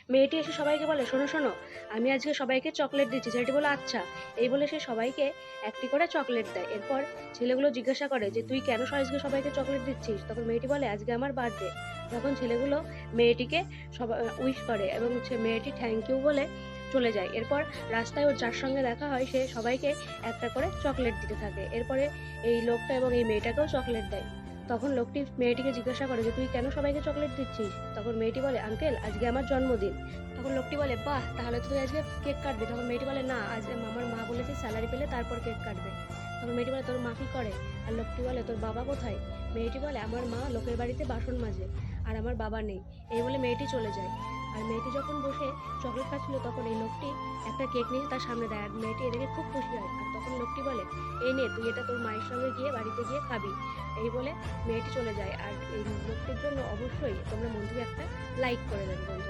মেয়েটি এসে সবাইকে বলে, শোনো শোনো, আমি আজকে সবাইকে চকলেট দিচ্ছি। ছেলেটি বলে, আচ্ছা। এই বলে সে সবাইকে একটি করে চকলেট দেয়। এরপর ছেলেগুলো জিজ্ঞাসা করে যে, তুই কেন আজকে সবাইকে চকলেট দিচ্ছিস? তখন মেয়েটি বলে, আজকে আমার বার্থডে। তখন ছেলেগুলো মেয়েটিকে উইশ করে এবং মেয়েটি থ্যাংক ইউ বলে চলে যায়। এরপর রাস্তায় ওর যার সঙ্গে দেখা হয় সে সবাইকে একটা করে চকলেট দিতে থাকে। এরপরে এই লোকটা এবং এই মেয়েটাকেও চকলেট দেয়। তখন লোকটি মেয়েটিকে জিজ্ঞাসা করে যে, তুই কেন সবাইকে চকলেট দিচ্ছিস? তখন মেয়েটি বলে, আঙ্কেল আজকে আমার জন্মদিন। তখন লোকটি বলে, বাহ, তাহলে তো তুই আজকে কেক কাটবি। তখন মেয়েটি বলে, না, আজ আমার মা বলেছে স্যালারি পেলে তারপর কেক কাটবে। তখন মেয়েটি বলে, তোর মা কি করে? আর লোকটি বলে, তোর বাবা কোথায়? মেয়েটি বলে, আমার মা লোকের বাড়িতে বাসন মাজে আর আমার বাবা নেই। এই বলে মেয়েটি চলে যায়। আর মেয়েটি যখন বসে চকলেট খাচ্ছিল তখন এই লোকটি একটা কেক নিয়ে তার সামনে দেয় আর মেয়েটি এদিকে খুব খুশি হয়। আর তখন লোকটি বলে, এই নে, তুই এটা তোর মায়ের সঙ্গে গিয়ে বাড়িতে গিয়ে খাবি। এই বলে মেয়েটি চলে যায়। আর এই লোকটির জন্য অবশ্যই তোমরা মন থেকে একটা লাইক করে দেবে বন্ধু।